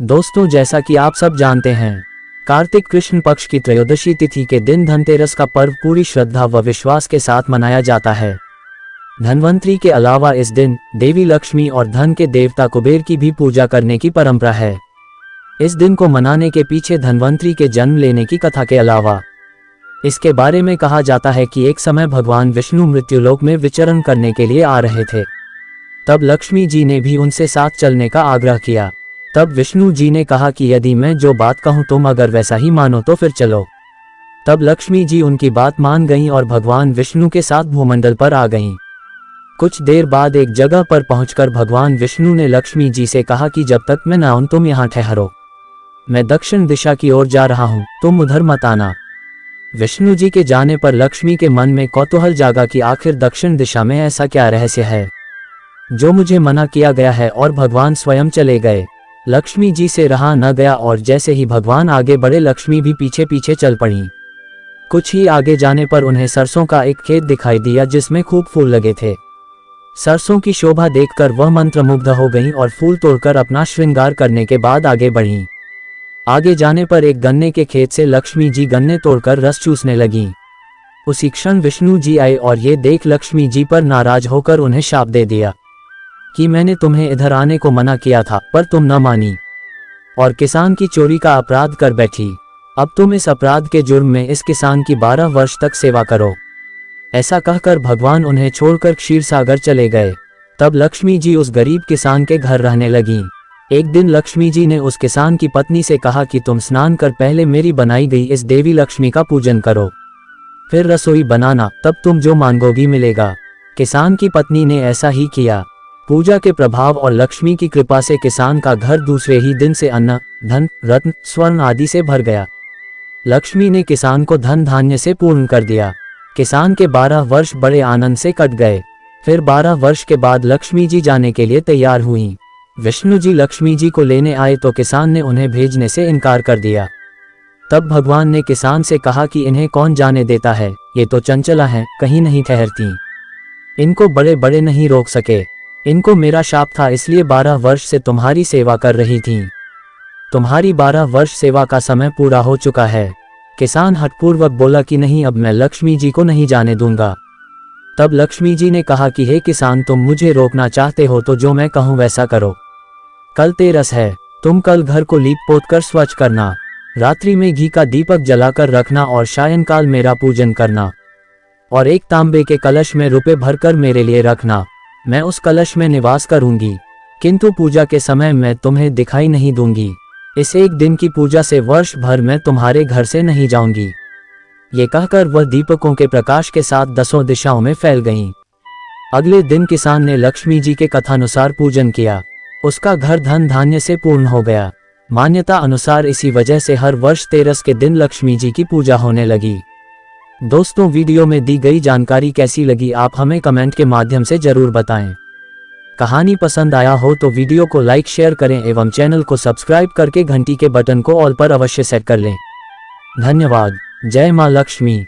दोस्तों, जैसा कि आप सब जानते हैं, कार्तिक कृष्ण पक्ष की त्रयोदशी तिथि के दिन धनतेरस का पर्व पूरी श्रद्धा व विश्वास के साथ मनाया जाता है। धनवंतरी के अलावा इस दिन देवी लक्ष्मी और धन के देवता कुबेर की भी पूजा करने की परंपरा है। इस दिन को मनाने के पीछे धनवंतरी के जन्म लेने की कथा के अलावा इसके बारे में कहा जाता है कि एक समय भगवान विष्णु मृत्युलोक में विचरण करने के लिए आ रहे थे। तब लक्ष्मी जी ने भी उनसे साथ चलने का आग्रह किया। तब विष्णु जी ने कहा कि यदि मैं जो बात कहूँ तुम अगर वैसा ही मानो तो फिर चलो। तब लक्ष्मी जी उनकी बात मान गईं और भगवान विष्णु के साथ भूमंडल पर आ गईं। कुछ देर बाद एक जगह पर पहुंचकर भगवान विष्णु ने लक्ष्मी जी से कहा कि जब तक मैं न आऊं तुम यहाँ ठहरो, मैं दक्षिण दिशा की ओर जा रहा हूँ, तुम उधर मत आना। विष्णु जी के जाने पर लक्ष्मी के मन में कौतूहल जागा कि आखिर दक्षिण दिशा में ऐसा क्या रहस्य है जो मुझे मना किया गया है, और भगवान स्वयं चले गए। लक्ष्मी जी से रहा न गया और जैसे ही भगवान आगे बढ़े लक्ष्मी भी पीछे पीछे चल पड़ी। कुछ ही आगे जाने पर उन्हें सरसों का एक खेत दिखाई दिया जिसमें खूब फूल लगे थे। सरसों की शोभा देखकर वह मंत्रमुग्ध हो गईं और फूल तोड़कर अपना श्रृंगार करने के बाद आगे बढ़ीं। आगे जाने पर एक गन्ने के खेत से लक्ष्मी जी गन्ने तोड़कर रस चूसने लगीं। उसी क्षण विष्णु जी आए और ये देख लक्ष्मी जी पर नाराज होकर उन्हें शाप दे दिया कि मैंने तुम्हें इधर आने को मना किया था पर तुम न मानी और किसान की चोरी का अपराध कर बैठी। अब तुम इस अपराध के जुर्म में इस किसान की 12 वर्ष तक सेवा करो। ऐसा कहकर भगवान उन्हें छोड़कर क्षीरसागर चले गए। तब लक्ष्मी जी उस गरीब किसान के घर रहने लगीं। एक दिन लक्ष्मी जी ने उस किसान की पत्नी से कहा कि तुम स्नान कर पहले मेरी बनाई गई इस देवी लक्ष्मी का पूजन करो, फिर रसोई बनाना, तब तुम जो मांगोगी मिलेगा। किसान की पत्नी ने ऐसा ही किया। पूजा के प्रभाव और लक्ष्मी की कृपा से किसान का घर दूसरे ही दिन से अन्न, धन, रत्न, स्वर्ण आदि से भर गया। लक्ष्मी ने किसान को धन धान्य से पूर्ण कर दिया। किसान के 12 वर्ष बड़े आनंद से कट गए। फिर 12 वर्ष के बाद लक्ष्मी जी जाने के लिए तैयार हुईं। विष्णु जी लक्ष्मी जी को लेने आए तो किसान ने उन्हें भेजने से इनकार कर दिया। तब भगवान ने किसान से कहा कि इन्हें कौन जाने देता है, ये तो चंचला हैं, कहीं नहीं ठहरती, इनको बड़े बड़े नहीं रोक सके। इनको मेरा शाप था इसलिए 12 वर्ष से तुम्हारी सेवा कर रही थीं। तुम्हारी 12 वर्ष सेवा का समय पूरा हो चुका है। किसान हठपूर्वक बोला कि नहीं, अब मैं लक्ष्मी जी को नहीं जाने दूंगा। तब लक्ष्मी जी ने कहा कि हे किसान, तुम मुझे रोकना चाहते हो तो जो मैं कहूँ वैसा करो। कल तेरस है, तुम कल घर को लीप पोत कर स्वच्छ करना, रात्रि में घी का दीपक जलाकर रखना और सायंकाल मेरा पूजन करना, और एक तांबे के कलश में रुपए भरकर मेरे लिए रखना। मैं उस कलश में निवास करूंगी, किंतु पूजा के समय मैं तुम्हें दिखाई नहीं दूंगी। इस एक दिन की पूजा से वर्ष भर मैं तुम्हारे घर से नहीं जाऊंगी। ये कहकर वह दीपकों के प्रकाश के साथ 10 दिशाओं में फैल गईं। अगले दिन किसान ने लक्ष्मी जी के कथानुसार पूजन किया। उसका घर धन धान्य से पूर्ण हो गया। मान्यता अनुसार इसी वजह से हर वर्ष तेरस के दिन लक्ष्मी जी की पूजा होने लगी। दोस्तों, वीडियो में दी गई जानकारी कैसी लगी आप हमें कमेंट के माध्यम से जरूर बताएं। कहानी पसंद आया हो तो वीडियो को लाइक शेयर करें एवं चैनल को सब्सक्राइब करके घंटी के बटन को ऑल पर अवश्य सेट कर लें। धन्यवाद। जय मां लक्ष्मी।